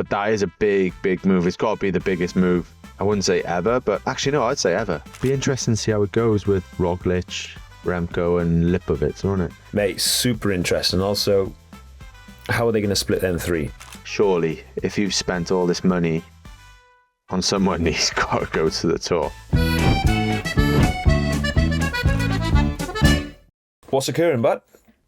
But that is a big move. It's got to be the biggest move. I wouldn't say ever, but actually no, I'd say ever. Be interesting to see how it goes with Roglic, Remco and Lipovic, won't it? Mate, super interesting. Also, how are they going to split them three? Surely, if you've spent all this money on someone, he's got to go to the Tour. What's occurring, bud?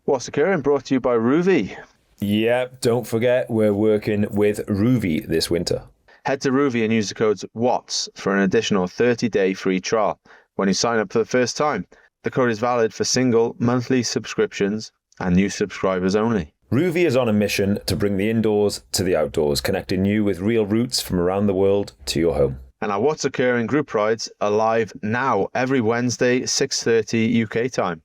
What's occurring? Brought to you by ROUVY. Yeah, don't forget we're working with ROUVY this winter. Head to ROUVY and use the code WATTS for an additional 30-day free trial when you sign up for the first time. The code is valid for single, monthly subscriptions and new subscribers only. ROUVY is on a mission to bring the indoors to the outdoors, connecting you with real routes from around the world to your home. And our What's Occurring group rides are live now every Wednesday, 6:30 UK time.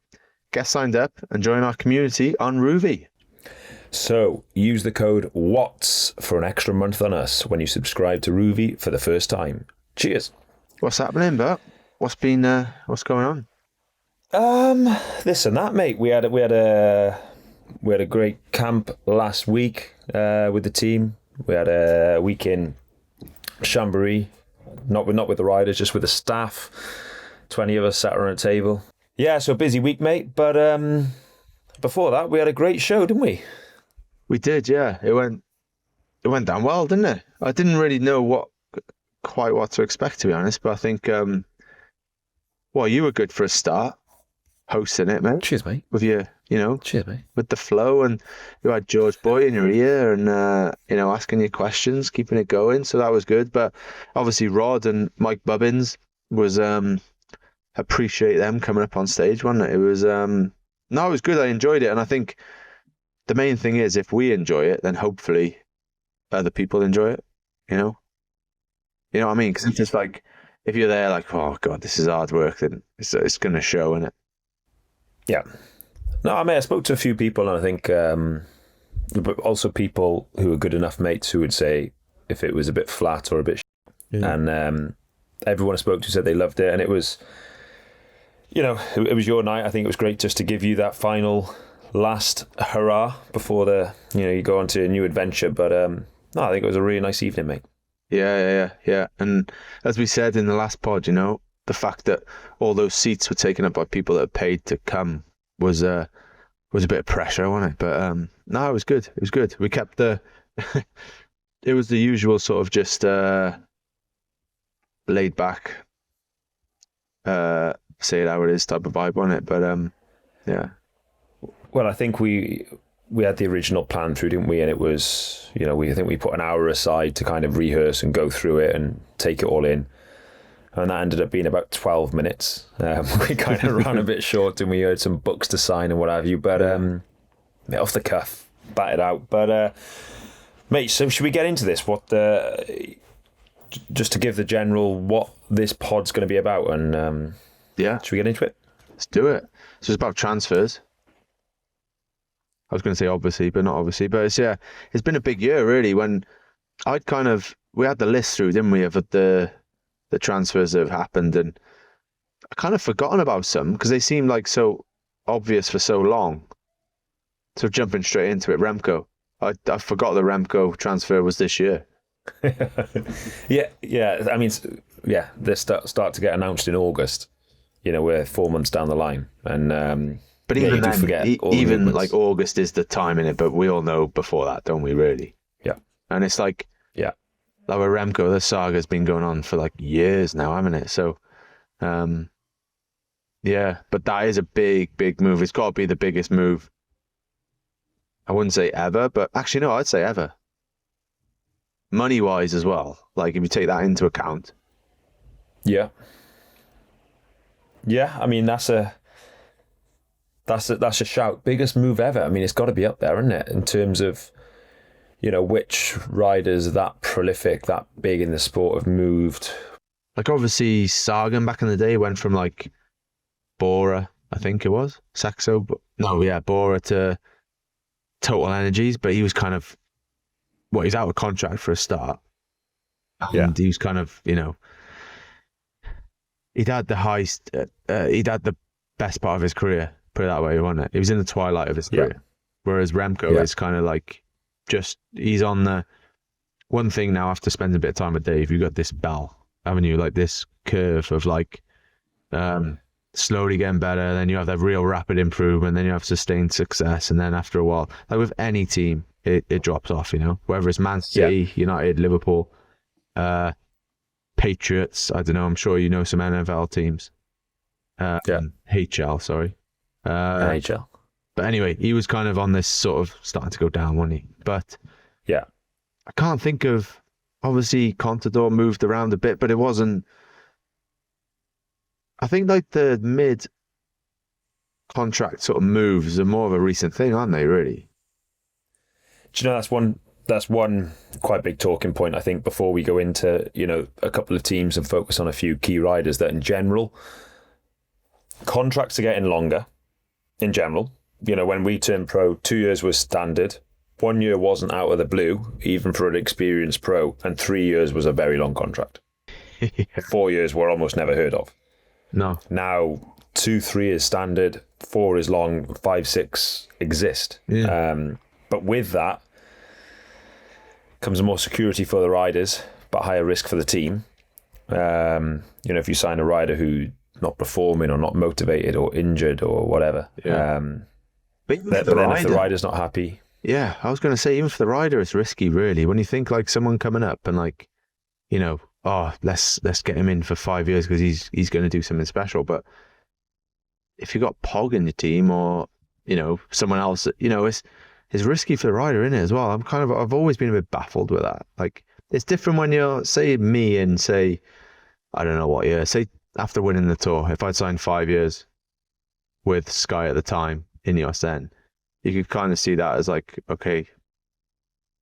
Get signed up and join our community on ROUVY. So, use the code WATTS for an extra month on us when you subscribe to ROUVY for the first time. Cheers. What's happening, Bert? What's going on? This and that, mate. We had a great camp last week with the team. We had a week in Chambéry, not with the riders, just with the staff. 20 of us sat around a table. Yeah, so a busy week, mate. But before that, we had a great show, didn't we? We did, yeah. It went down well, didn't it? I didn't really know quite what to expect, to be honest. But I think, you were good for a start, hosting it, mate. Cheers, mate. With your, cheers, mate. With the flow, and you had George Boy in your ear, and asking you questions, keeping it going. So that was good. But obviously, Rod and Mike Bubbins was appreciate them coming up on stage, wasn't it? It was it was good. I enjoyed it, and I think the main thing is if we enjoy it, then hopefully other people enjoy it. You know what I mean? Because it's just like if you're there, like, oh god, this is hard work, then it's going to show, innit? Yeah. No, I mean, I spoke to a few people, and I think, but also people who are good enough mates who would say if it was a bit flat or a bit, and everyone I spoke to said they loved it, and it was, it was your night. I think it was great just to give you that final last hurrah before you go on to a new adventure. But no, I think it was a really nice evening, mate. Yeah. And as we said in the last pod, the fact that all those seats were taken up by people that had paid to come was a bit of pressure, wasn't it? But no, it was good. It was good. We kept it was the usual sort of just laid back, say it how it is type of vibe on it. But yeah. Well, I think we had the original plan through, didn't we? And it was, I think we put an hour aside to kind of rehearse and go through it and take it all in. And that ended up being about 12 minutes. We kind of ran a bit short, and we had some books to sign and what have you. But off the cuff, batted out. But mate, so should we get into this? Just to give the general what this pod's going to be about, and should we get into it? Let's do it. So it's about transfers. I was going to say obviously, but not obviously. But it's been a big year really. When we had the list through, didn't we, of the transfers that have happened, and I kind of forgotten about some because they seemed like so obvious for so long. So jumping straight into it, Remco. I forgot the Remco transfer was this year. Yeah. I mean, they start to get announced in August. We're 4 months down the line, and but even then, even like August is the time in it. But we all know before that, don't we? Really? Yeah. And it's like, like with Remco, the saga's been going on for like years now, hasn't it? So, but that is a big move. It's got to be the biggest move. I wouldn't say ever, but actually no, I'd say ever. Money-wise as well. Like if you take that into account. Yeah. Yeah, I mean that's a shout. Biggest move ever. I mean, it's got to be up there, isn't it? In terms of, which riders that prolific, that big in the sport have moved. Like obviously Sagan back in the day went from like Bora, I think it was Saxo, Bora to Total Energies, but he was kind of he's out of contract for a start. And he was kind of, he'd had the highest, he'd had the best part of his career, put it that way, wasn't it? He was in the twilight of his career. Whereas Remco is kind of like he's on the one thing now, after spending a bit of time with Dave, you got this bell, haven't you? Like this curve of like slowly getting better, then you have that real rapid improvement, then you have sustained success, and then after a while, like with any team, it drops off, you know, whether it's Man City, United, Liverpool, Patriots, I don't know, I'm sure you know some NFL teams. HL, sorry. NHL. But anyway, he was kind of on this sort of starting to go down, wasn't he? But Yeah. I can't think of, obviously Contador moved around a bit, but it wasn't, I think like the mid contract sort of moves are more of a recent thing, aren't they, really? Do you know, that's one quite big talking point, I think, before we go into, you know, a couple of teams and focus on a few key riders, that in general, contracts are getting longer in general. You know, when we turned pro, 2 years was standard. 1 year wasn't out of the blue, even for an experienced pro, and 3 years was a very long contract. 4 years were almost never heard of. No. Now, 2-3 is standard, 4 is long, 5-6 exist. Yeah. But with that comes more security for the riders, but higher risk for the team. You know, if you sign a rider who's not performing or not motivated or injured or whatever. Yeah. But then if the rider's not happy. Yeah, I was going to say, even for the rider, it's risky, really. When you think like someone coming up and like, you know, oh, let's get him in for 5 years because he's going to do something special. But if you got Pog in your team, or you know, someone else, you know, it's risky for the rider, isn't it, as well? I've always been a bit baffled with that. Like, it's different when you're, say, me and say, I don't know what year, say after winning the Tour, if I'd signed 5 years with Sky at the time, INEOS then, you could kind of see that as like, okay,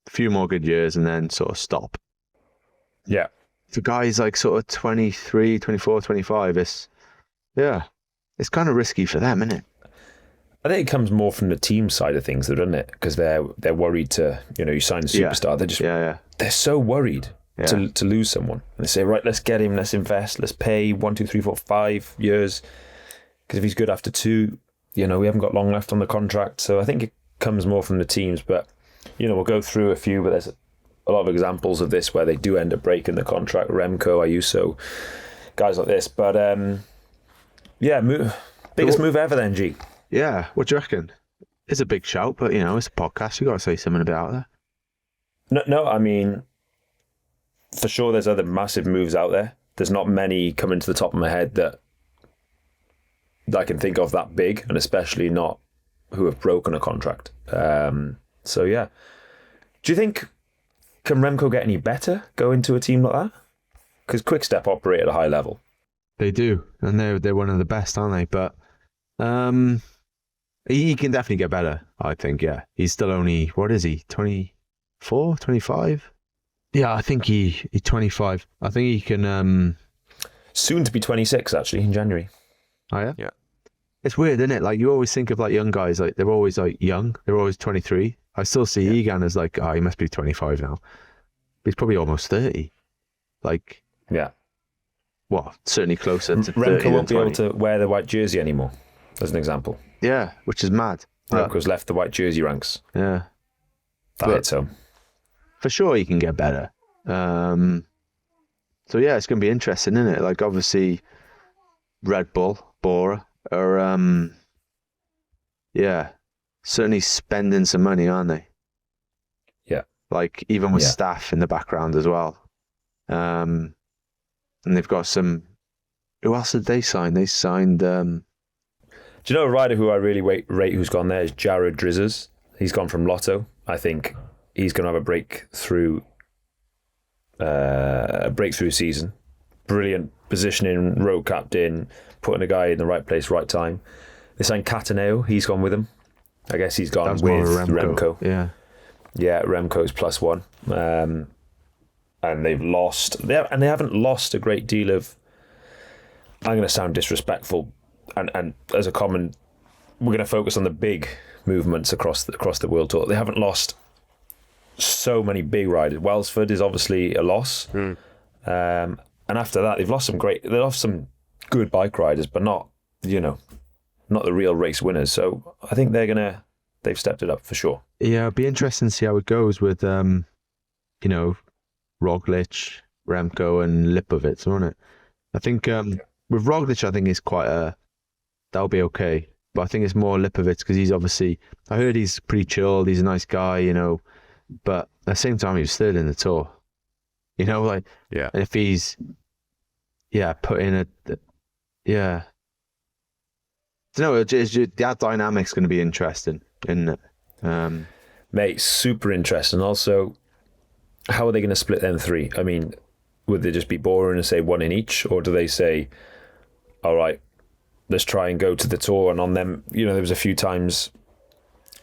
a few more good years and then sort of stop. Yeah. For guys like sort of 23, 24, 25, it's kind of risky for them, isn't it? I think it comes more from the team side of things, though, doesn't it? Because they're worried to, you know, you sign a superstar. They're just they're so worried to lose someone. And they say, right, let's get him, let's invest, let's pay 1, 2, 3, 4, 5 years. Because if he's good after 2, you know, we haven't got long left on the contract. So I think it comes more from the teams. But, you know, we'll go through a few, but there's a lot of examples of this where they do end up breaking the contract. Remco, Ayuso, guys like this. But, biggest move ever then, G. Yeah, what do you reckon? It's a big shout, but, you know, it's a podcast. You got to say something a bit out there. No, I mean, for sure there's other massive moves out there. There's not many coming to the top of my head that I can think of that big, and especially not who have broken a contract. So, yeah. Do you think, can Remco get any better going to a team like that? Because Quickstep operate at a high level. They do, and they're one of the best, aren't they? But he can definitely get better, I think, yeah. He's still only, what is he, 24, 25? Yeah, I think he's 25. I think he can... Soon to be 26, actually, in January. Oh, yeah? Yeah. It's weird, isn't it? Like, you always think of, like, young guys, like, they're always, like, young. They're always 23. I still see Egan as, like, he must be 25 now. But he's probably almost 30. Like... Yeah. Well, certainly closer to 30 Remco won't be 20. able to wear the white jersey anymore, as an example. Yeah, which is mad. Remco's left the white jersey ranks. Yeah. That hits home. For sure he can get better. So yeah, it's going to be interesting, isn't it? Like, obviously, Red Bull, Bora, are, certainly spending some money, aren't they? Yeah. Like, even with staff in the background as well. And they've got some... Who else did they sign? They signed... Do you know a rider who I really rate who's gone there is Jared Drizzers. He's gone from Lotto. I think he's going to have a breakthrough season. Brilliant positioning, road captain, putting a guy in the right place, right time. They signed Cataneo. He's gone with him. I guess he's gone with Remco. Yeah. Yeah, Remco's +1. And they've lost... They haven't lost a great deal of... I'm going to sound disrespectful, and as a common... We're going to focus on the big movements across the World Tour. They haven't lost so many big riders. Welsford is obviously a loss. And after that, they've lost some good bike riders, but not the real race winners. So I think they've stepped it up for sure. Yeah, it'd be interesting to see how it goes with, Roglic, Remco, and Lipovic, wasn't it? I think with Roglic, I think it's that'll be okay. But I think it's more Lipovic because he's obviously, I heard he's pretty chilled, he's a nice guy, you know, but at the same time, he was third in the Tour. You know, like, Yeah. and if he's, put in yeah. No, that dynamic's going to be interesting, isn't it? Mate, super interesting. Also, how are they going to split them three? I mean, would they just be boring and say one in each? Or do they say, all right, let's try and go to the Tour? And on them, you know, there was a few times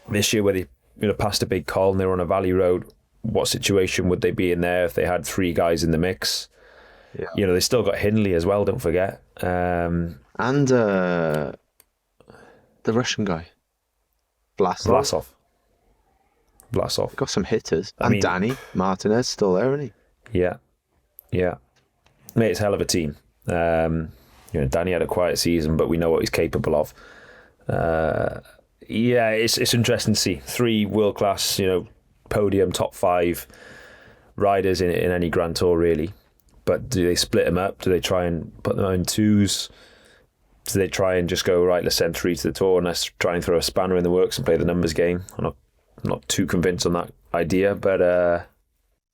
this year where they, you know, passed a big call and they were on a valley road. What situation would they be in there if they had three guys in the mix? Yeah. You know, they still got Hindley as well, don't forget. And the Russian guy, Vlasov. Got some hitters. I mean, Danny Martinez still there, isn't he? Yeah. Mate, it's a hell of a team. You know, Danny had a quiet season, but we know what he's capable of. It's interesting to see 3 world-class, you know, podium, top 5 riders in any Grand Tour, really. But do they split them up? Do they try and put them in twos? Do they try and just go, right, let's send 3 to the Tour and let's try and throw a spanner in the works and play the numbers game? I'm not too convinced on that idea, but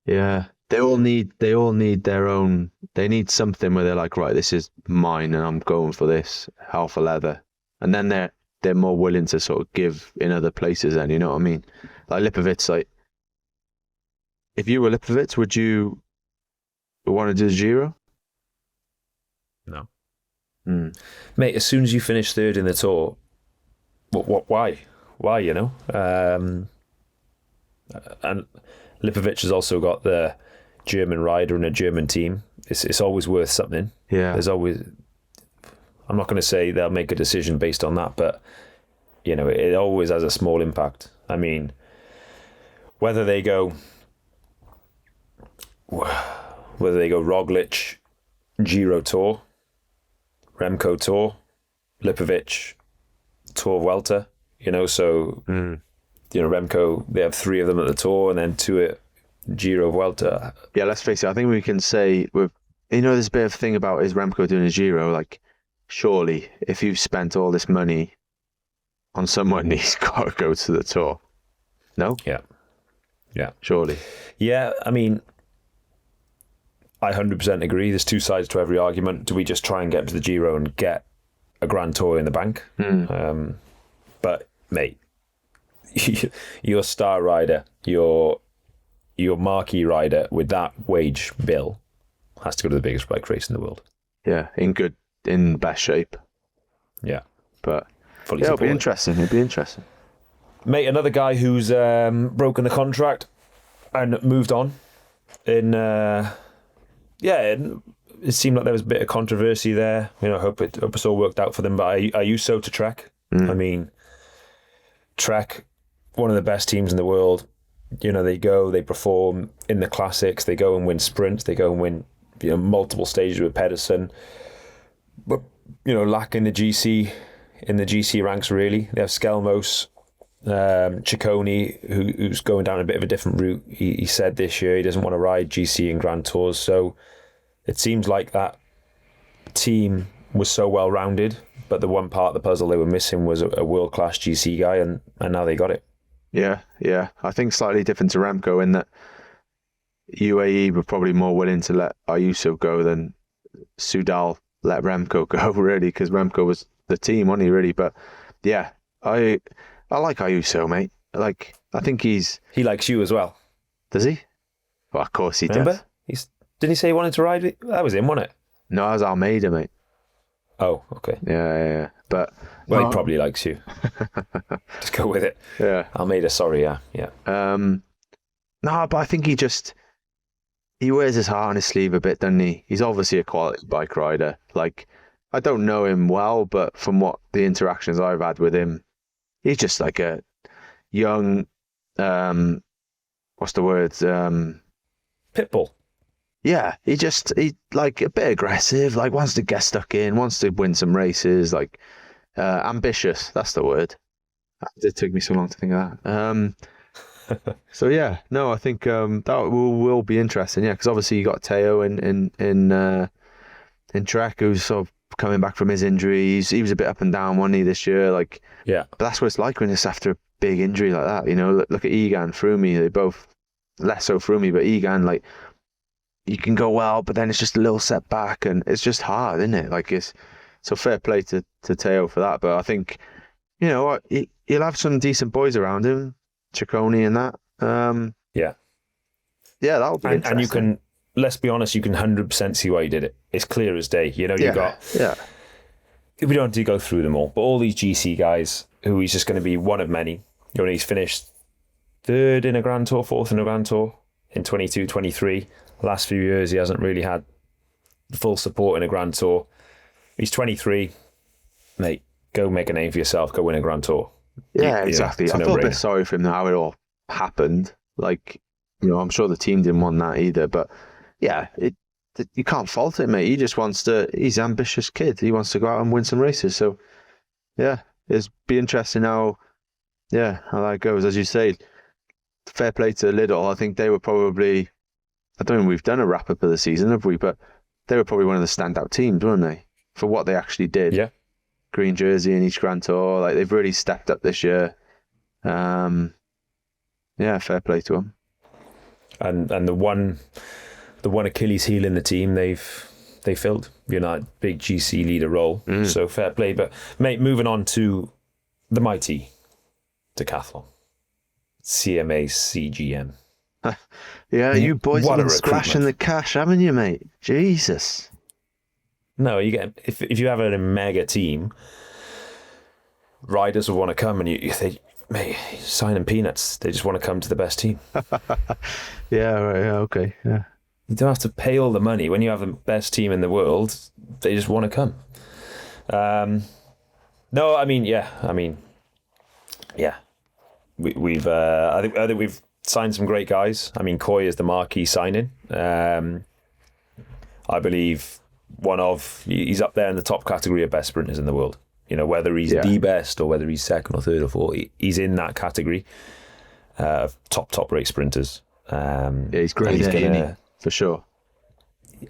yeah, they all need their own. They need something where they're like, right, this is mine and I'm going for this alpha leather, and then they're more willing to sort of give in other places. Then, you know what I mean? Like Lipovic, like if you were Lipovic, would you want to do the Giro? No. Mate, as soon as you finish third in the Tour, why, you know? And Lipovic has also got the German rider and a German team. It's always worth something. Yeah. There's always, I'm not going to say they'll make a decision based on that, but, you know, it always has a small impact. I mean, whether they go Roglic, Giro Tour, Remco Tour, Lipovic, Tour Vuelta, you know, so, you know, Remco, they have 3 of them at the Tour and then 2 at Giro Vuelta. Yeah, let's face it, I think we can say, there's a bit of thing about is Remco doing a Giro, like, surely, if you've spent all this money on someone, he's got to go to the Tour. No? Yeah. Surely. Yeah, I mean, I 100% agree. There's 2 sides to every argument. Do we just try and get to the Giro and get a Grand Tour in the bank? But, mate, your star rider, your marquee rider with that wage bill has to go to the biggest bike race in the world. Yeah, in best shape. Yeah. But fully it'll be interesting. Mate, another guy who's broken the contract and moved on it seemed like there was a bit of controversy there. You know, I hope it's all worked out for them. But Ayuso to Trek. I mean, Trek, one of the best teams in the world. You know, they perform in the classics. They go and win sprints. They go and win, you know, multiple stages with Pedersen. But, you know, lacking the GC in the GC ranks, really. They have Skelmos, Ciccone, who's going down a bit of a different route. He said this year he doesn't want to ride GC and Grand Tours, so it seems like that team was so well rounded, but the one part of the puzzle they were missing was a world class GC guy, and now they got it. Yeah. I think slightly different to Remco in that UAE were probably more willing to let Ayuso go than Soudal let Remco go, really, because Remco was the team, wasn't he, really? But yeah, I like Ayuso, mate. Like, I think he likes you as well. Does he? Well, of course he Remember? does. Didn't he say he wanted to ride? That was him, wasn't it? No, that was Almeida, mate. Oh, okay. Yeah. But he probably likes you. Just go with it. Yeah. Almeida, sorry, yeah. No, but I think he wears his heart on his sleeve a bit, doesn't he? He's obviously a quality bike rider. Like, I don't know him well, but from what the interactions I've had with him, he's just like a young, what's the word? Pitbull. Yeah, he like a bit aggressive, like wants to get stuck in, wants to win some races, like ambitious. That's the word. It took me so long to think of that. So yeah, no, I think that will be interesting. Yeah, because obviously you got Teo in Trek, who's sort of coming back from his injury. He was a bit up and down, wasn't he, this year? Like, Yeah. but that's what it's like when it's after a big injury like that. You know, look at Egan, Froome. They both less so Froome, but Egan, like, you can go well, but then it's just a little setback, and it's just hard, isn't it? Like, it's so fair play to Teo for that. But I think, you know what, he'll have some decent boys around him, Ciccone and that. Yeah. Yeah, that'll be interesting. And you can, let's be honest, you can 100% see why he did it. It's clear as day. You know, you got. Yeah. We don't have to go through them all, but all these GC guys who he's just going to be one of many. You know, he's finished third in a Grand Tour, fourth in a Grand Tour in 22, 23. Last few years, he hasn't really had the full support in a Grand Tour. He's 23. Mate, go make a name for yourself. Go win a Grand Tour. Yeah, exactly. I feel a bit sorry for him how it all happened. Like, you know, I'm sure the team didn't want that either. But yeah, you can't fault it, mate. He just wants to. He's an ambitious kid. He wants to go out and win some races. So yeah, it'll be interesting how that goes. As you say, fair play to Lidl. I think they were probably. I don't think we've done a wrap up of the season, have we? But they were probably one of the standout teams, weren't they? For what they actually did. Yeah. Green jersey in each Grand Tour. Like, they've really stepped up this year. Yeah, fair play to them. And the one Achilles heel in the team they filled, you know, big GC leader role. So fair play. But mate, moving on to the mighty Decathlon, CMA CGM. Yeah, you boys What have a been splashing the cash, haven't you, mate? Jesus. No, you get if you have a mega team, riders will want to come, and you think, mate, signing peanuts. They just want to come to the best team. Yeah, right. Yeah, okay. Yeah. You don't have to pay all the money. When you have the best team in the world, they just want to come. No, I mean, yeah. We've I think we've signed some great guys. I mean, Coy is the marquee signing. I believe he's up there in the top category of best sprinters in the world. You know, whether he's the best or whether he's second or third or fourth, he's in that category of top rate sprinters. Yeah, he's great, isn't he? For sure.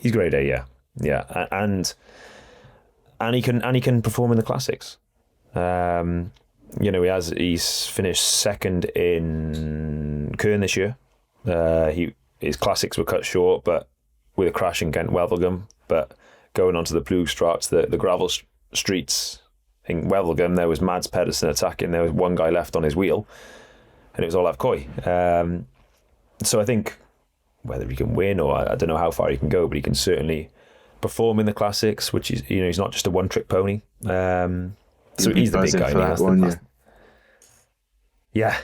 He's grade A, yeah, and he can perform in the classics. You know, he's finished second in Kern this year. His classics were cut short, but with a crash in Gent-Wevelgem. But going onto the Ploegstraats, the gravel streets in Wevelgem, there was Mads Pedersen attacking. There was one guy left on his wheel, and it was Olav Koy. So I think whether he can win or I don't know how far he can go, but he can certainly perform in the classics, which is, you know, he's not just a one-trick pony. So he's the big guy. For that one, yeah.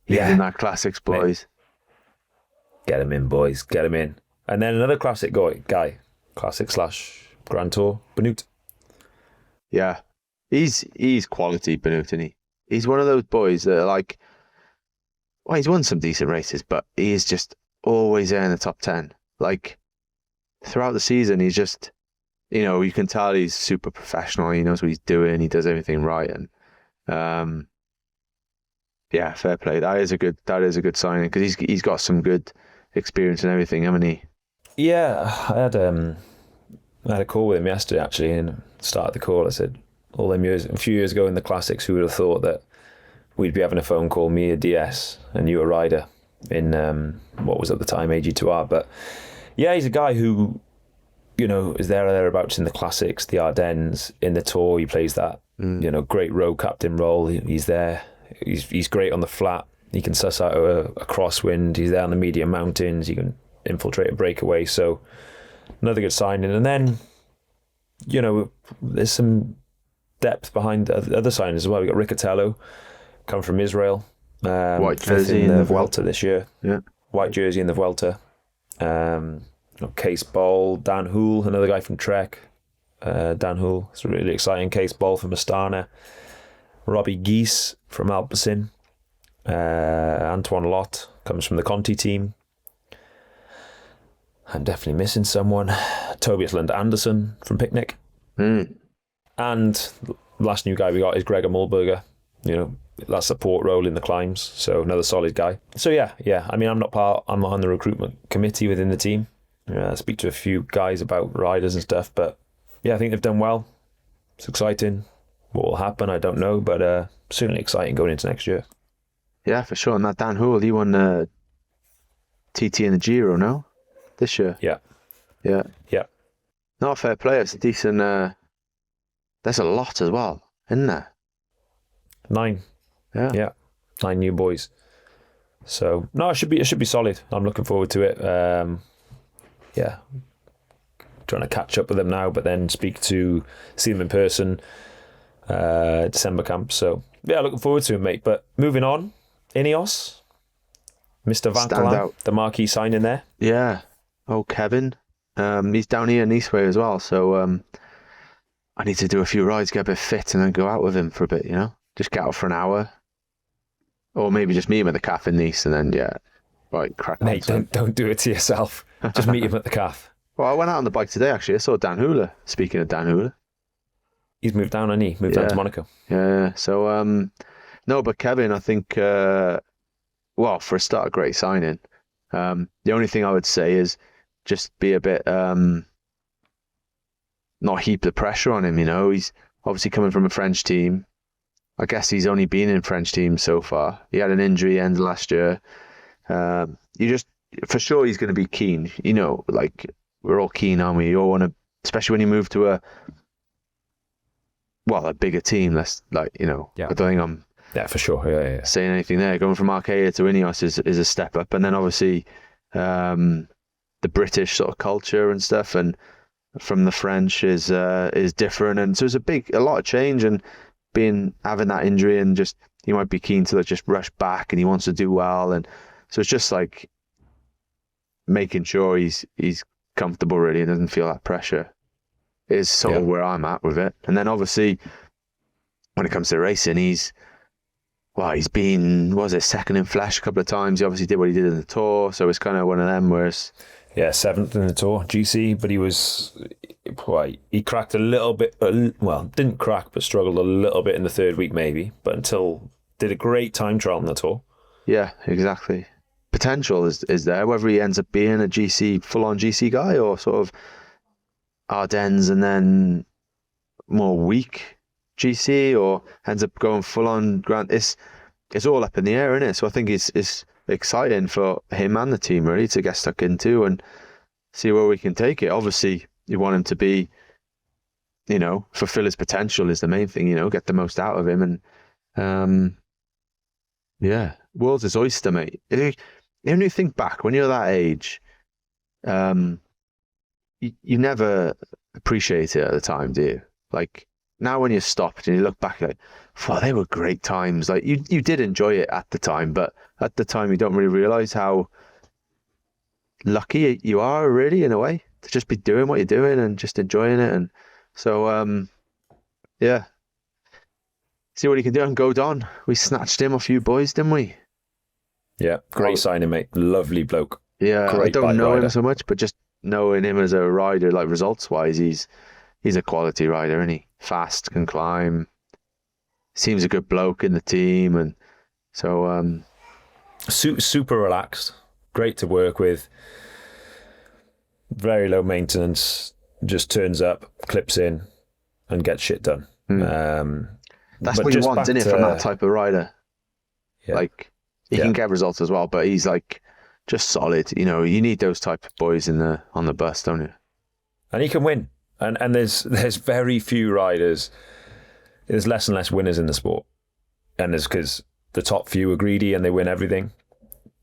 In that classics, boys. Get him in, boys. Get him in. And then another classic guy. Classic / Grand Tour, Benoot. Yeah. He's quality, Benoot, isn't he? He's one of those boys that are like, well, he's won some decent races, but he is just always there in the top 10. Like, throughout the season, he's just, you know, you can tell he's super professional. He knows what he's doing. He does everything right. And yeah, fair play. That is a good signing because he's got some good experience and everything, haven't he? Yeah, I had a call with him yesterday actually, and started the call. I said, all them years, a few years ago in the classics, who would have thought that we'd be having a phone call, me a DS and you a rider in what was at the time AG2R. But yeah, he's a guy who, you know, is there or thereabouts in the classics, the Ardennes, in the Tour. He plays that, you know, great road captain role. He's there. He's great on the flat. He can suss out a crosswind. He's there on the medium mountains. He can infiltrate a breakaway. So another good signing. And then, you know, there's some depth behind other signings as well. We got Riccatello, come from Israel. White jersey in the Vuelta this year. Yeah, white jersey in the Vuelta. Case Ball, Dan Houle, another guy from Trek. Dan Houle, it's really exciting. Case Ball from Astana. Robbie Geese from Alpecin. Antoine Lott comes from the Conti team. I'm definitely missing someone. Tobias Lund Anderson from Picnic. And the last new guy we got is Gregor Mulberger that support role in the climbs. So another solid guy. So yeah. I mean, I'm not on the recruitment committee within the team. I speak to a few guys about riders and stuff, but yeah, I think they've done well. It's exciting. What will happen, I don't know, but certainly exciting going into next year. Yeah, for sure. And that Dan Houle, he won TT in the Giro, no? This year. Yeah. Yeah. Not a fair play. It's a decent. There's a lot as well, isn't there? 9. Yeah. 9 new boys. So no, it should be solid. I'm looking forward to it. Trying to catch up with them now, but then see them in person. December camp. So yeah, looking forward to it, mate. But moving on, INEOS, Mr. Vauquelin, the marquee signing there. Yeah. Oh, Kevin. He's down here in Eastway as well, so I need to do a few rides, get a bit fit, and then go out with him for a bit. Just get out for an hour, or maybe just meet him at the cafe in Nice, and then crack on. Mate, don't do it to yourself. Just meet him at the cafe. Well, I went out on the bike today, actually. I saw Dan Houle. Speaking of Dan Houle. He's moved down, hasn't he? Moved down to Monaco. Yeah. So, no, but Kevin, I think, for a start, a great signing. The only thing I would say is just be a bit, not heap the pressure on him, He's obviously coming from a French team. I guess he's only been in French teams so far. He had an injury end of last year. For sure he's going to be keen. We're all keen, aren't we? You all want to, especially when you move to a bigger team. I don't think I'm for sure. saying anything there. Going from Arkea to INEOS is a step up, and then obviously the British sort of culture and stuff, and from the French is different, and so it's a lot of change, and having that injury, and just he might be keen to just rush back, and he wants to do well, and so it's just like making sure he's comfortable really and doesn't feel that pressure is sort of where I'm at with it. And then obviously when it comes to racing, he's been second in Flash a couple of times. He obviously did what he did in the Tour, so it's kind of one of them where it's 7th in the Tour GC, but he cracked a little bit, didn't crack but struggled a little bit in the third week maybe, but did a great time trial on the Tour. Yeah, exactly. Potential is there, whether he ends up being a full-on GC guy, or sort of Ardennes and then more weak GC, or ends up going full-on Grand. It's all up in the air, isn't it? So I think it's exciting for him and the team really to get stuck into and see where we can take it. Obviously, you want him to be, fulfill his potential is the main thing, get the most out of him. And world's his oyster, mate. When you think back, when you're that age, you never appreciate it at the time, do you? Like now when you're stopped and you look back, like, wow, they were great times. Like you did enjoy it at the time, but at the time you don't really realize how lucky you are really in a way to just be doing what you're doing and just enjoying it. And so, see what he can do. And go Don, we snatched him off you boys, didn't we? Yeah, great signing, mate. Lovely bloke. Yeah, great I don't know rider. him so much, but just knowing him as a rider, like results-wise, he's a quality rider, isn't he? Fast, can climb, seems a good bloke in the team, and so super relaxed, great to work with, very low maintenance, just turns up, clips in, and gets shit done. That's what you want, isn't it, from that type of rider? Yeah. Like he can get results as well, but he's like just solid. You need those type of boys on the bus, don't you? And he can win. And there's very few riders. There's less and less winners in the sport, and it's because the top few are greedy and they win everything.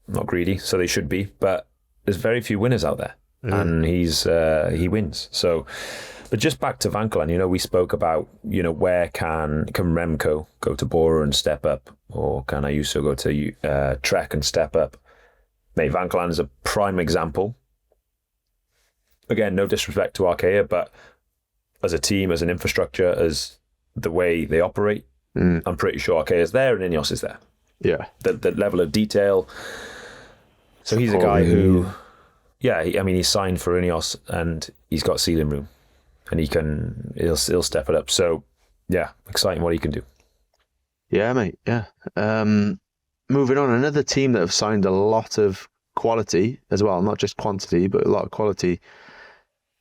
Not greedy, so they should be. But there's very few winners out there, and he wins. So, but just back to Vauquelin, we spoke about where can Remco go to Bora and step up, or can Ayuso go to Trek and step up? Mate, Vauquelin is a prime example. Again, no disrespect to Arkea, but as a team, as an infrastructure, as the way they operate, I'm pretty sure Arkea is there and INEOS is there. Yeah. The level of detail. So he's a guy who, he's signed for INEOS and he's got ceiling room, and he'll step it up. So, yeah, exciting what he can do. Yeah, mate. Yeah. Moving on, another team that have signed a lot of quality as well, not just quantity, but a lot of quality,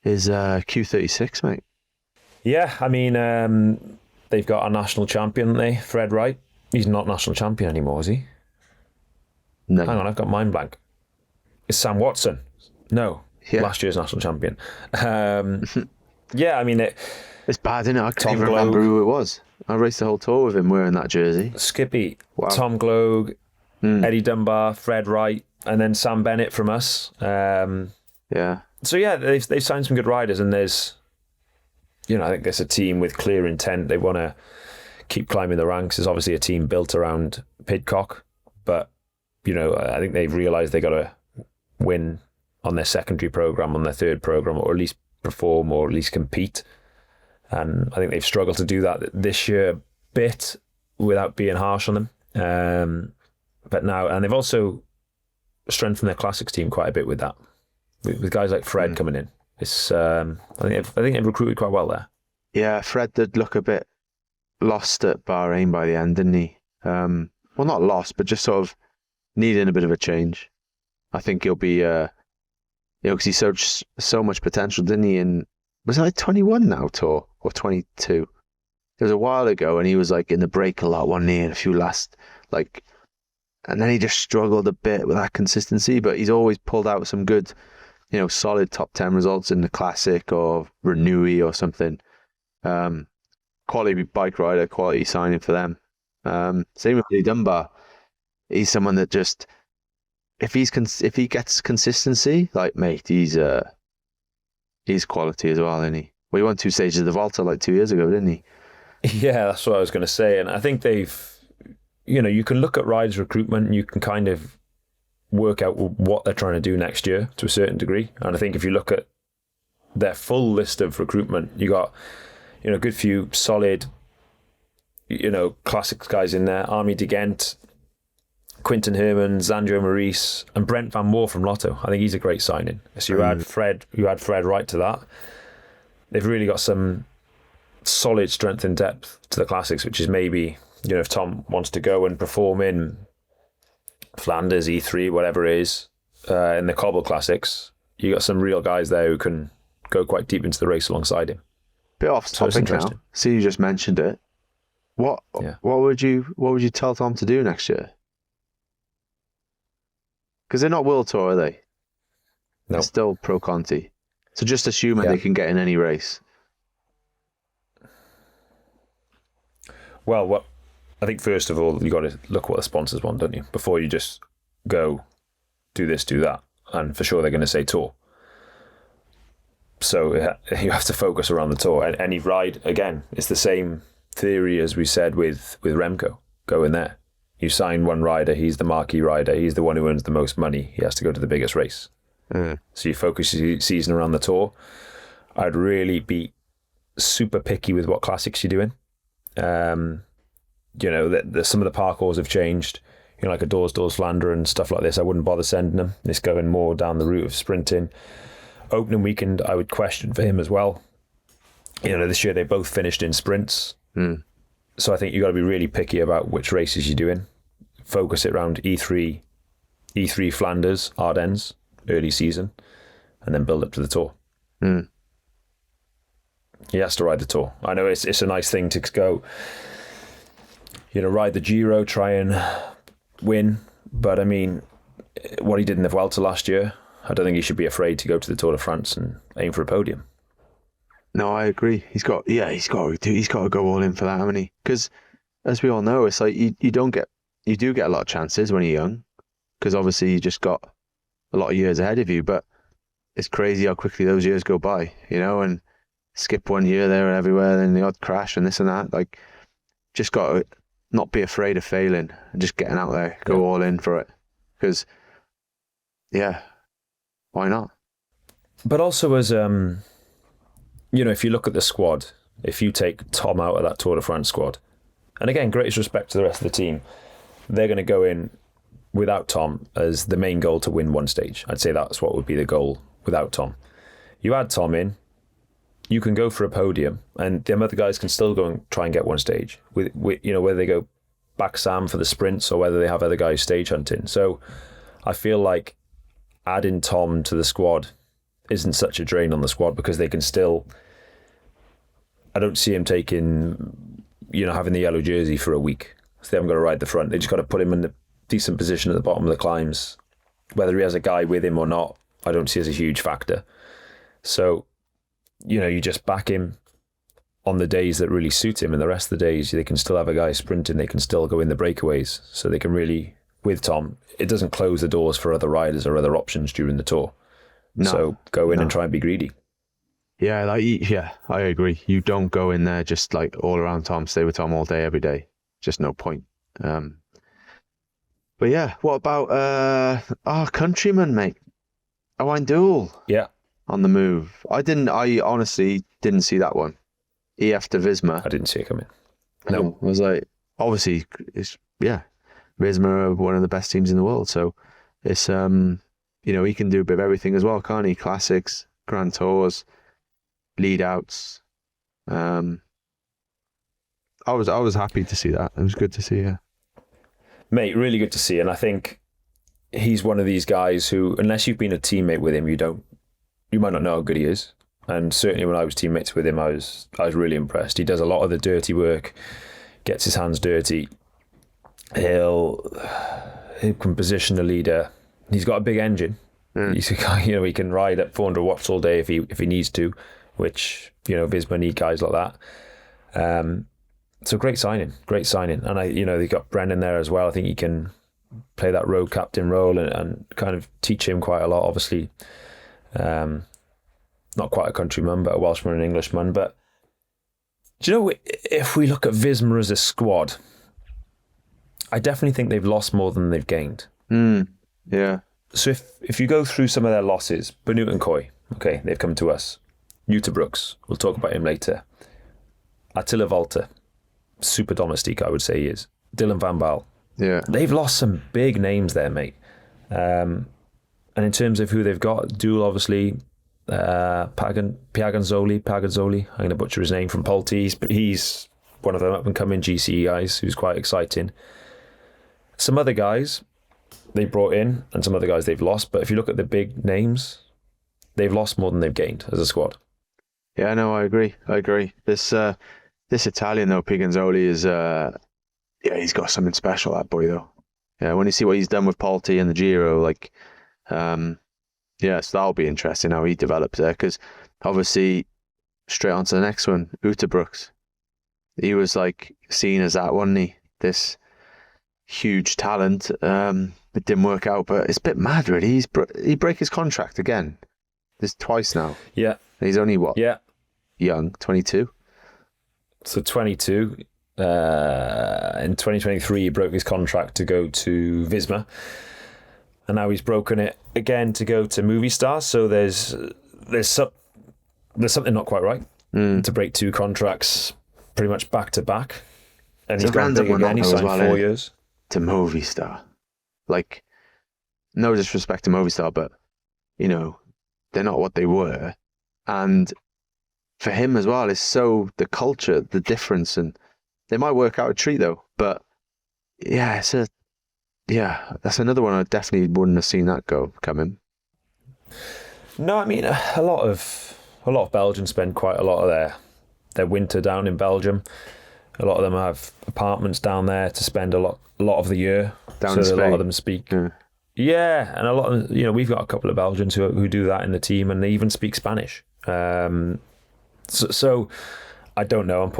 is Q36, mate. Yeah, I mean, they've got a national champion, haven't they? Fred Wright. He's not national champion anymore, is he? No. Hang on, I've got mind blank. It's Sam Watson. No, Yeah. last year's national champion. Yeah, I mean, It's bad, isn't it? I can't Tom even remember Gloag. who it was. I raced the whole tour with him wearing that jersey. Skippy, Wow. Tom Gloag, Eddie Dunbar, Fred Wright, and then Sam Bennett from us. Yeah. So yeah, they've signed some good riders, and there's, I think there's a team with clear intent. They want to keep climbing the ranks. There's obviously a team built around Pidcock, but I think they've realised they got to win on their secondary program, on their third program, or at least perform, or at least compete. And I think they've struggled to do that this year a bit without being harsh on them. But now, and they've also strengthened their classics team quite a bit with that, with guys like Fred coming in. It's I think they've recruited quite well there. Yeah, Fred did look a bit lost at Bahrain by the end, didn't he? Well, not lost, but just sort of needing a bit of a change. I think he'll be, because he showed so much potential, didn't he? And was it like 21 now, Tour, or 22? It was a while ago, and he was like in the break a lot one year, and a few last, and then he just struggled a bit with that consistency, but he's always pulled out some good, solid top 10 results in the Classic or Renewey or something. Quality bike rider, quality signing for them. Same with Lee Dunbar. He's someone that just, if he gets consistency, mate, he's quality as well, isn't he? Well, he won 2 stages of the Volta 2 years ago, didn't he? Yeah, that's what I was going to say. And I think they've, you can look at riders recruitment and you can kind of work out what they're trying to do next year to a certain degree. And I think if you look at their full list of recruitment, you got, a good few solid, classics guys in there. Army de Ghent, Quinton Herman, Zanjo Maurice, and Brent Van Moor from Lotto. I think he's a great signing. So you add Fred right to that. They've really got some solid strength and depth to the classics, which is maybe, if Tom wants to go and perform in Flanders, E3, whatever it is, in the Cobble Classics, you got some real guys there who can go quite deep into the race alongside him. Bit off topic now. See, you just mentioned it. What would you tell Tom to do next year? Because they're not World Tour, are they? No. They're still Pro Conti. So just assuming they can get in any race. Well, I think first of all, you got to look what the sponsors want, don't you? Before you just go do this, do that. And for sure they're going to say Tour. So you have to focus around the Tour. And any ride, again, it's the same theory as we said with Remco. Go in there. You sign one rider, he's the marquee rider, he's the one who earns the most money, he has to go to the biggest race. So you focus your season around the Tour. I'd really be super picky with what classics you're doing. Some of the parcours have changed. Like a Doors Flander and stuff like this, I wouldn't bother sending them. It's going more down the route of sprinting. Opening weekend, I would question for him as well. This year they both finished in sprints. So I think you've got to be really picky about which races you're doing. Focus it around E3 Flanders, Ardennes, early season, and then build up to the Tour. He has to ride the Tour. I know it's a nice thing to go, ride the Giro, try and win. But I mean, what he did in the Vuelta last year, I don't think he should be afraid to go to the Tour de France and aim for a podium. No, I agree. He's got to go all in for that, hasn't he? Because as we all know, it's like you do get a lot of chances when you're young, because obviously you just got a lot of years ahead of you. But it's crazy how quickly those years go by, and skip one year there and everywhere, then the odd crash and this and that. Just got to not be afraid of failing and just getting out there, go all in for it. Because, why not? But also as if you look at the squad, if you take Tom out of that Tour de France squad, and again, greatest respect to the rest of the team, they're going to go in without Tom as the main goal to win one stage. I'd say that's what would be the goal without Tom. You add Tom in, you can go for a podium, and the other guys can still go and try and get one stage. With whether they go back Sam for the sprints or whether they have other guys stage hunting. So I feel like adding Tom to the squad isn't such a drain on the squad because they can still... I don't see him taking, having the yellow jersey for a week. So they haven't got to ride the front. They just got to put him in a decent position at the bottom of the climbs. Whether he has a guy with him or not, I don't see as a huge factor. So, you just back him on the days that really suit him, and the rest of the days they can still have a guy sprinting, they can still go in the breakaways, so they can really, with Tom, it doesn't close the doors for other riders or other options during the tour. So go in and try and be greedy. Yeah, I agree. You don't go in there just like all around Tom, stay with Tom all day, every day. Just no point. But yeah, what about our countryman, mate? Owain Doull. Yeah. On the move. I honestly didn't see that one. EF to Visma. I didn't see it coming. No. I was like, obviously, Visma are one of the best teams in the world. So it's, he can do a bit of everything as well, can't he? Classics, Grand Tours, lead outs. I was happy to see that. It was good to see, yeah. Mate, really good to see. And I think he's one of these guys who, unless you've been a teammate with him, you might not know how good he is. And certainly when I was teammates with him, I was really impressed. He does a lot of the dirty work, gets his hands dirty. He can position the leader. He's got a big engine. He's a guy, he can ride at 400 watts all day if he needs to, which, Visma need guys like that. So great signing. And they got Brendan there as well. I think he can play that road captain role and kind of teach him quite a lot. Obviously, not quite a countryman, but a Welshman and Englishman. But do you know, if we look at Visma as a squad, I definitely think they've lost more than they've gained. Yeah. So if you go through some of their losses, Benoot and Coy, okay, they've come to us. Jutta Brooks, we'll talk about him later. Attila Valter, super domestique, I would say he is. Dylan Van Baal. Yeah. They've lost some big names there, mate. And in terms of who they've got, Doull, obviously, Pagazzoli, I'm going to butcher his name, from Polte. He's one of them up-and-coming GCE guys who's quite exciting. Some other guys they brought in and some other guys they've lost, but if you look at the big names, they've lost more than they've gained as a squad. Yeah, no, I agree. This Italian, though, Pagazzoli, is... he's got something special, that boy, though. Yeah, when you see what he's done with Polte and the Giro, so that'll be interesting how he develops there, because obviously, straight on to the next one, Jutta Brooks. He was seen as that, wasn't he? This huge talent. It didn't work out, but it's a bit mad, really. He broke his contract again. This twice now. Yeah. He's only what? Yeah. Young, 22. So 22. In 2023, he broke his contract to go to Visma, and now he's broken it again to go to Movistar. So there's something not quite right to break two contracts pretty much back to back, and he's gone big again. He signed 4 years to Movistar. No disrespect to Movistar, but they're not what they were, and for him as well, it's so the culture, the difference, and they might work out a treat though. But that's another one I definitely wouldn't have seen that coming. No, I mean a lot of Belgians spend quite a lot of their winter down in Belgium. A lot of them have apartments down there to spend a lot of the year. Down in Spain. A lot of them speak. Yeah, and a lot of we've got a couple of Belgians who do that in the team, and they even speak Spanish. So I don't know.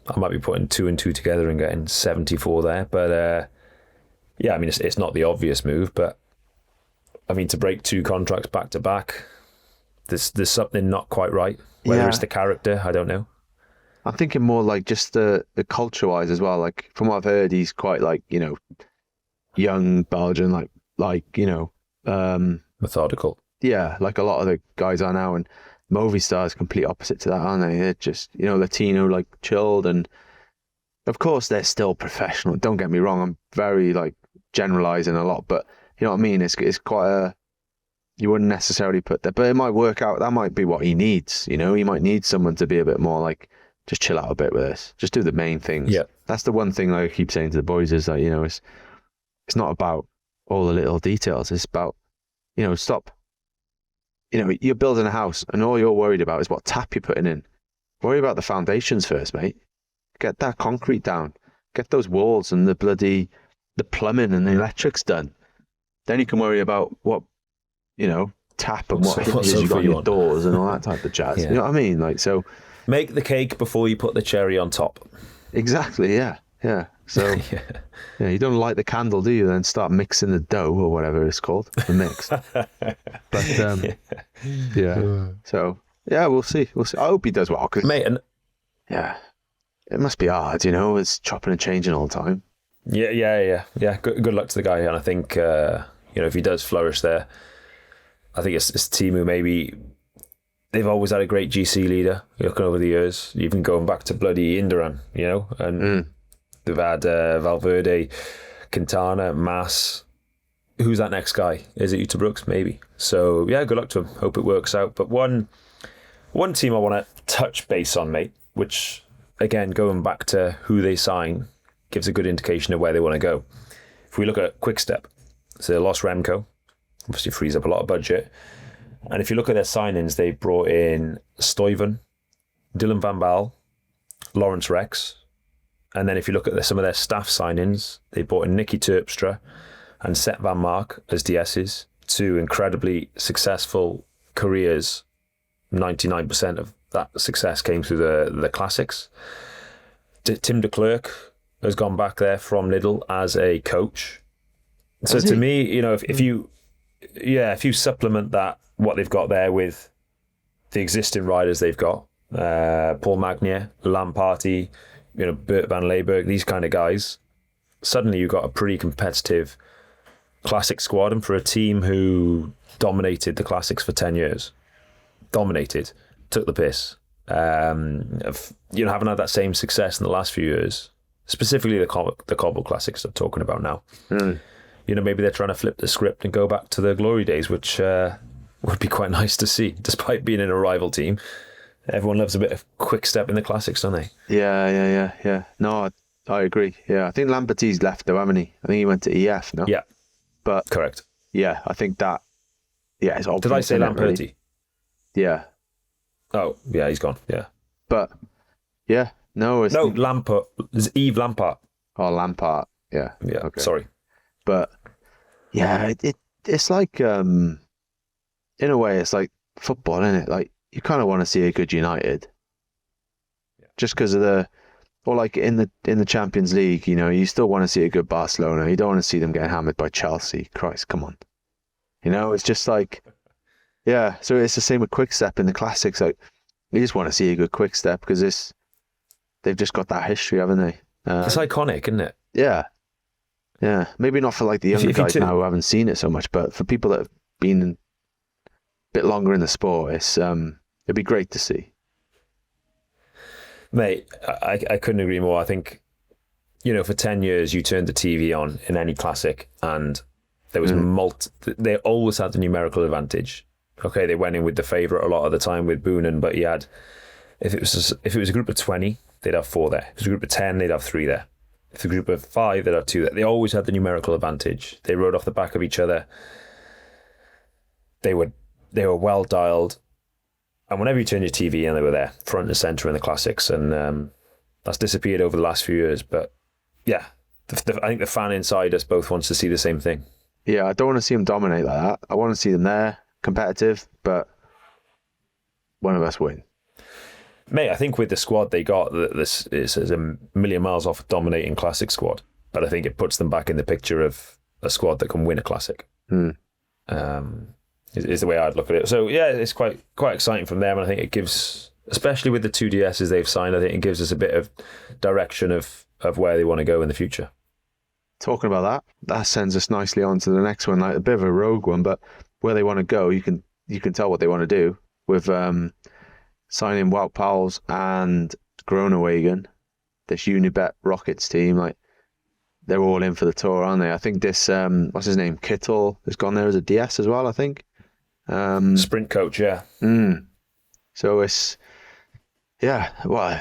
I might be putting 2 and 2 together and getting 74 there, but it's not the obvious move, but to break 2 contracts back to back, there's something not quite right. Whether it's the character, I don't know. I'm thinking more just the culture wise as well. From what I've heard, he's quite young Belgian, methodical. Yeah, like a lot of the guys are now, and Movistar is complete opposite to that, aren't they? They're just, Latino, chilled, and of course they're still professional. Don't get me wrong, I'm very generalizing a lot, but you know what I mean? It's quite you wouldn't necessarily put that, but it might work out. That might be what he needs. He might need someone to be a bit more just chill out a bit with this. Just do the main things. Yeah. That's the one thing I keep saying to the boys is that, it's not about all the little details. It's about, stop. You're building a house and all you're worried about is what tap you're putting in. Worry about the foundations first, mate. Get that concrete down. Get those walls and the plumbing and the electrics done. Then you can worry about what, tap and what hinges you got on your doors and all that type of jazz. Yeah. You know what I mean? Like, so. Make the cake before you put the cherry on top. Exactly, yeah. So, you don't light the candle, do you? Then start mixing the dough or whatever it's called, the mix. But, yeah. So, yeah, we'll see. I hope he does well. Mate, yeah. It must be hard, it's chopping and changing all the time. Yeah. Good luck to the guy. And I think, if he does flourish there, I think it's a team who maybe they've always had a great GC leader looking over the years, even going back to bloody Indoran, and they've had Valverde, Quintana, Mas. Who's that next guy? Is it Jutta Brooks? Maybe. So, yeah, good luck to him. Hope it works out. But one team I want to touch base on, mate, which, again, going back to who they sign, gives a good indication of where they want to go. If we look at Quick-Step, so they lost Remco, obviously frees up a lot of budget. And if you look at their signings, they brought in Stuyven, Dylan van Baal, Lawrence Rex. And then if you look at some of their staff signings, they brought in Nicky Terpstra and Seth Van Mark as DSs, two incredibly successful careers. 99% of that success came through the classics. Tim de Klerk has gone back there from Lidl as a coach. So to me, if you supplement that, what they've got there with the existing riders they've got, Paul Magnier, Lamparty, Bert van Leeuwenberg, these kind of guys, suddenly you've got a pretty competitive classic squad. And for a team who dominated the classics for 10 years, took the piss, haven't had that same success in the last few years, specifically the Cobble Classics I'm talking about now. Maybe they're trying to flip the script and go back to the glory days, which would be quite nice to see, despite being in a rival team. Everyone loves a bit of quick step in the classics, don't they? Yeah. No, I agree. Yeah, I think Lamberty's left though, hasn't he? I think he went to EF, no? Yeah. But correct. Yeah, I think that, it's obvious. Did I say Lamperty? Really. Yeah. Oh, yeah, he's gone. Yeah. But, yeah, no. Lampard. It's Yves Lampard. Oh, Lampard. Yeah. Yeah, okay. Sorry. But, yeah, it's like, in a way, it's like football, isn't it? Like, you kind of want to see a good United. Yeah. Just because of or like in the Champions League, you still want to see a good Barcelona. You don't want to see them get hammered by Chelsea. Christ, come on. It's just like, yeah. So it's the same with Quick Step in the classics. Like, you just want to see a good Quick Step because they've just got that history, haven't they? It's iconic, isn't it? Yeah. Yeah. Maybe not for like the younger guys now who haven't seen it so much, but for people that have been a bit longer in the sport, it'd be great to see. Mate, I couldn't agree more. I think, for 10 years, you turned the TV on in any classic and there was they always had the numerical advantage. Okay, they went in with the favourite a lot of the time with Boonen, but if it was a group of 20, they'd have 4 there. If it was a group of 10, they'd have 3 there. If it was a group of 5, they'd have 2 there. They always had the numerical advantage. They rode off the back of each other. They were well dialed. And whenever you turn your TV on, they were there, front and centre in the classics. And that's disappeared over the last few years. But yeah, I think the fan inside us both wants to see the same thing. Yeah, I don't want to see them dominate like that. I want to see them there, competitive, but one of us win. Mate, I think with the squad they got, this is a million miles off a dominating classic squad. But I think it puts them back in the picture of a squad that can win a classic. Is the way I'd look at it. So yeah, it's quite exciting from them, and I think it gives, especially with the 2 DSs they've signed, I think it gives us a bit of direction of where they want to go in the future. Talking about that sends us nicely on to the next one, like a bit of a rogue one, but where they want to go, you can tell what they want to do with signing Wout Powles and Groenewegen, this Unibet Rockets team. Like, they're all in for the tour, aren't they? I think this what's his name, Kittel, has gone there as a DS as well, I think. Sprint coach, yeah. So it's, yeah, well,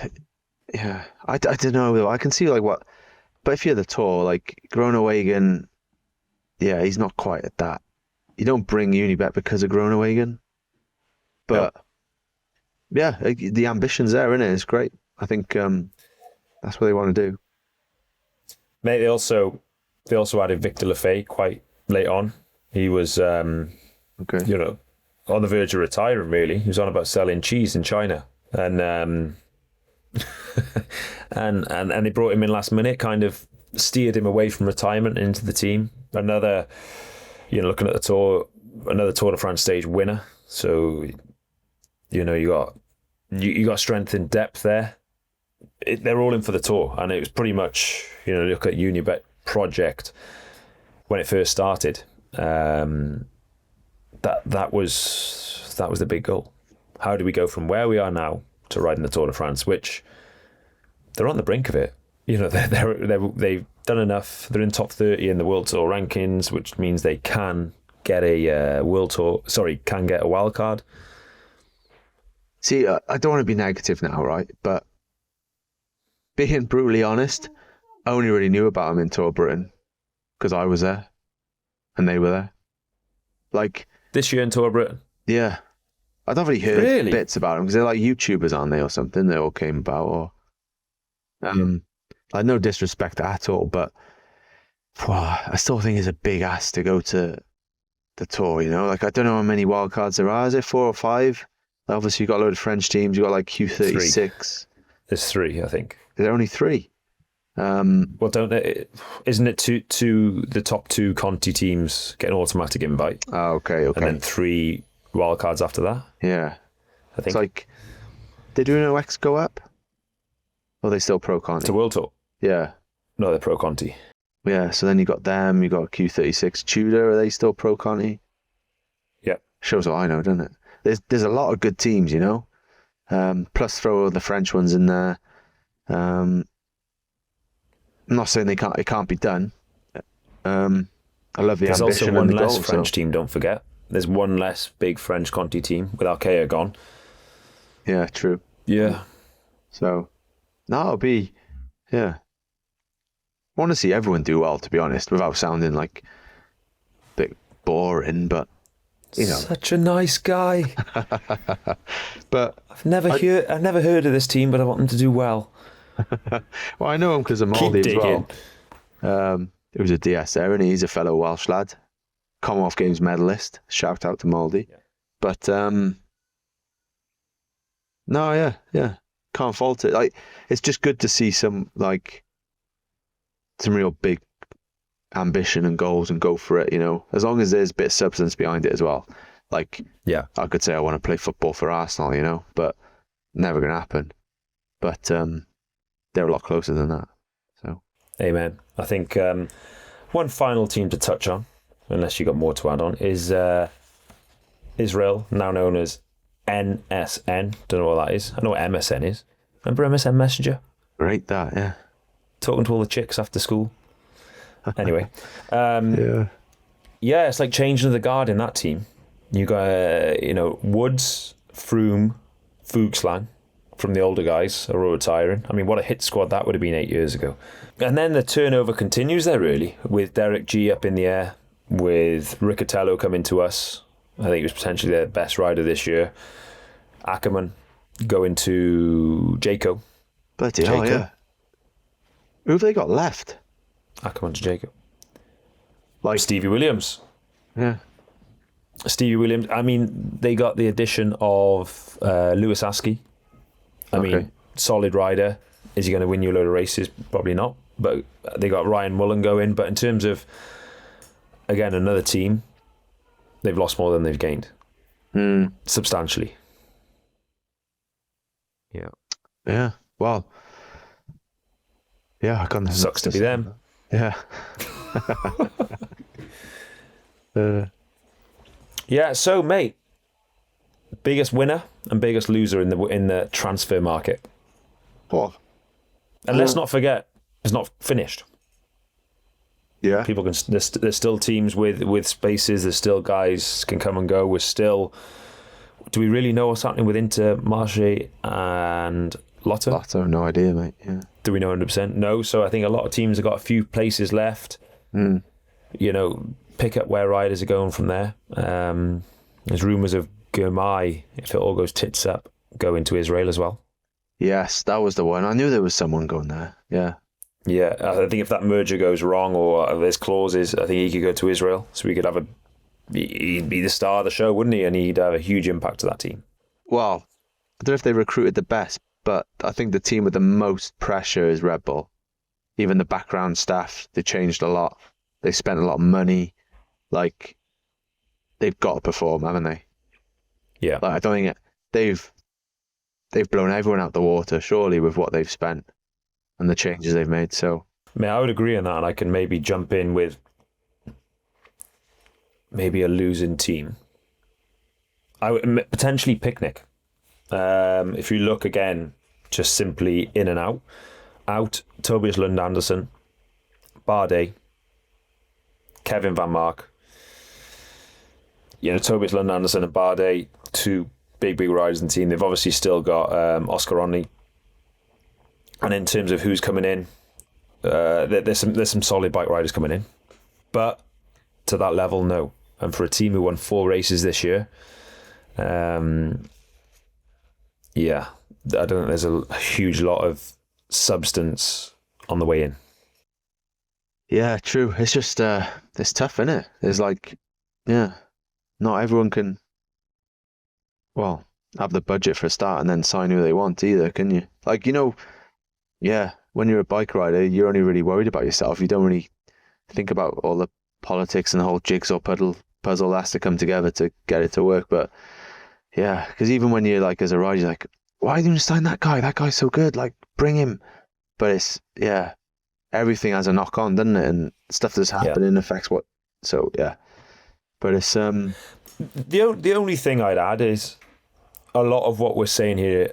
Yeah, I don't know though. I can see like what, but if you're the Tour, like Groenewegen, yeah, he's not quite at that. You don't bring Unibet because of Groenewegen, No, but yeah, like, the ambition's there, isn't it? It's great. I think that's what they want to do. mate. They also added Victor Lefay quite late on. He was, Okay. on the verge of retiring. Really, he was on about selling cheese in China, and and they brought him in last minute, kind of steered him away from retirement and into the team. Another, looking at the Tour, another Tour de France stage winner. So, you got strength and depth there. They're all in for the Tour, and it was pretty much, look at Unibet project when it first started. That was the big goal. How do we go from where we are now to riding the Tour de France, which they're on the brink of it. They've done enough. They're in top 30 in the World Tour rankings, which means they can get a can get a wild card. See, I don't want to be negative now, right? But being brutally honest, I only really knew about him in Tour Britain because I was there and they were there. Like This year in Tour Britain? Yeah, I'd already heard Really? bits about them because they're like YouTubers, aren't they, or something? They all came about, or like no disrespect at all, but I still think it's a big ask to go to the Tour. Like I don't know how many wildcards there are. Is it 4 or 5? Obviously, you got a load of French teams. You got like Q36. There's 3, I think. Is there only 3? Well, don't they? Isn't it to the top 2 Conti teams get an automatic invite? Oh, okay. And then 3 wildcards after that? Yeah. I think. It's like, they do no X go up? Or are they still Pro Conti? It's a World Tour. Yeah. No, they're Pro Conti. Yeah, so then you got them, you got Q36. Tudor, are they still Pro Conti? Yeah. Shows what I know, doesn't it? There's a lot of good teams, plus throw the French ones in there. I'm not saying it can't be done. I love the There's ambition also one and the less goal. French team, don't forget. There's one less big French Conti team with Arkea gone. Yeah, true. Yeah. So, no, it'll be, yeah. I want to see everyone do well, to be honest, without sounding like a bit boring, but, Such a nice guy. But I've never heard of this team, but I want them to do well. well, I know him because of Keep Maldy as digging. well. It was a DS there, and he's a fellow Welsh lad, Commonwealth Games medalist. Shout out to Maldy. Yeah. But no, yeah, can't fault it. Like, it's just good to see some real big ambition and goals and go for it. As long as there's a bit of substance behind it as well. Like, Yeah. I could say I want to play football for Arsenal, but never gonna happen. But they're a lot closer than that. So, Amen. I think one final team to touch on, unless you got more to add on, is Israel, now known as NSN. Don't know what that is. I know what MSN is. Remember MSN Messenger? great that, yeah. Talking to all the chicks after school. Anyway. Yeah. Yeah, it's like changing of the guard in that team. You got, Woods, Froome, Vauquelin from the older guys are all retiring. I mean, what a hit squad that would have been 8 years ago. And then the turnover continues there, really, with Derek G up in the air, with Riccatello coming to us. I think he was potentially their best rider this year. Ackerman going to Jayco. Bloody hell, Jacob. yeah. Who have they got left? Ackerman to Jayco. Like, Stevie Williams. yeah. Stevie Williams. I mean, they got the addition of Lewis Askey. I mean, solid rider. Is he going to win you a load of races? Probably not. But they got Ryan Mullen going. But in terms of, again, another team, they've lost more than they've gained. Substantially. Yeah. Yeah. Well. Yeah, I can't. Sucks to be them. Yeah. Yeah, so, mate, biggest winner and biggest loser in the transfer market. What? And let's not forget, it's not finished. Yeah. People can. There's still teams with spaces. There's still guys can come and go. We're still. Do we really know what's happening with Intermarché and Lotto? Lotto, no idea, mate. Yeah. Do we know 100%? No. So I think a lot of teams have got a few places left. Mm. You know, pick up where riders are going from there. There's rumours of Girmay, if it all goes tits up, go into Israel as well. Yes, that was the one. I knew there was someone going there. Yeah. Yeah, I think if that merger goes wrong or there's clauses, I think he could go to Israel. So we could have he'd be the star of the show, wouldn't he? And he'd have a huge impact to that team. Well, I don't know if they recruited the best, but I think the team with the most pressure is Red Bull. Even the background staff, they changed a lot. They spent a lot of money. Like, they've got to perform, haven't they? Yeah. Like, I don't think they've blown everyone out the water, surely, with what they've spent and the changes they've made. So, I mean, I would agree on that, and I can maybe jump in with maybe a losing team. I would potentially Picnic. If you look again, just simply in and out Tobias Lund Andersen, Bardet, Kevin Van Mark. You know, Tobias Lund Andersen and Bardet, two big riders in the team. They've obviously still got Oscar Onley. And in terms of who's coming in, there's some solid bike riders coming in. But to that level, no. And for a team who won 4 races this year, yeah, I don't think there's a huge lot of substance on the way in. yeah, true. It's just, it's tough, isn't it? There's like, yeah, not everyone can, well, have the budget for a start and then sign who they want either, can you? Like, you know, yeah, when you're a bike rider, you're only really worried about yourself. You don't really think about all the politics and the whole jigsaw puzzle that has to come together to get it to work. But yeah, because even when you're like, as a rider, you're like, why didn't you sign that guy? That guy's so good. Like, bring him. But it's, yeah, everything has a knock on, doesn't it? And stuff that's happening affects what. So yeah, but it's the only thing I'd add is a lot of what we're saying here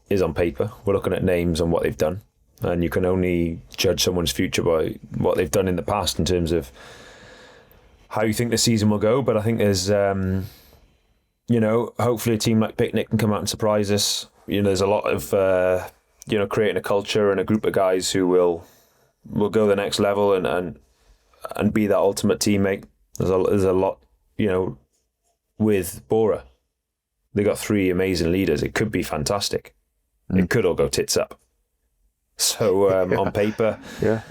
is on paper. We're looking at names and what they've done, and you can only judge someone's future by what they've done in the past in terms of how you think the season will go. But I think there's, you know, hopefully a team like Picnic can come out and surprise us. You know, there's a lot of, you know, creating a culture and a group of guys who will go the next level and be that ultimate teammate. There's a lot, you know, with Bora. They got 3 amazing leaders. It could be fantastic. It could all go tits up. So on paper, yeah,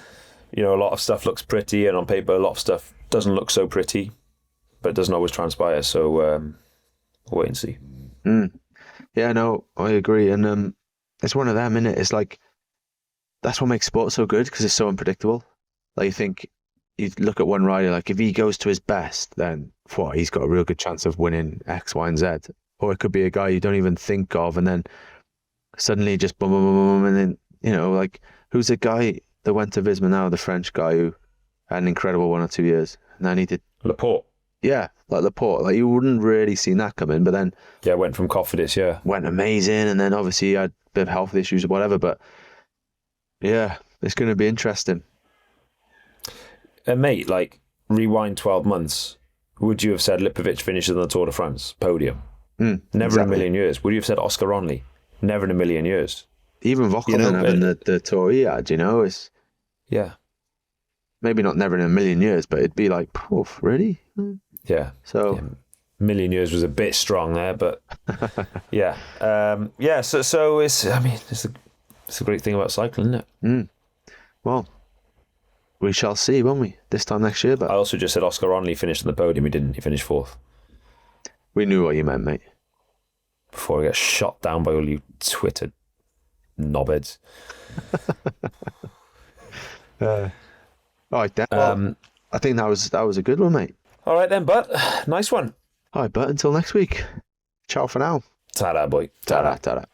you know, a lot of stuff looks pretty, and on paper, a lot of stuff doesn't look so pretty, but it doesn't always transpire. So we'll wait and see. Yeah, no, I agree. And it's one of them, innit? It's like, that's what makes sport so good, because it's so unpredictable. Like, you think, you look at one rider, like, if he goes to his best, then he's got a real good chance of winning X, Y, and Z. Or it could be a guy you don't even think of, and then suddenly just boom, boom, boom, boom, and then, you know, like, who's the guy that went to Visma now, the French guy who had an incredible 1 or 2 years, and then he did Laporte. Yeah, like Laporte. Like, you wouldn't really seen that coming, but then went from Cofidis, went amazing, and then obviously he had a bit of health issues or whatever. But yeah, it's going to be interesting. And mate, like, rewind 12 months, would you have said Lipovic finishes on the Tour de France podium? Never in a million years. Would you have said Oscar Onley? Never in a million years. Even Vauquelin having the tour he had, you know, is maybe not never in a million years, but it'd be like, poof, really? Yeah. So million years was a bit strong there, but yeah. So it's, I mean, it's a great thing about cycling, isn't it? Well, we shall see, won't we, this time next year? But I also just said Oscar Onley finished on the podium. He didn't. He finished 4th. We knew what you meant, mate. Before I get shot down by all you Twitter knobheads. All right, then. Well, I think that was a good one, mate. All right then, but nice one. All right, but until next week. Ciao for now. Ta-da, boy. Ta-da, ta-da.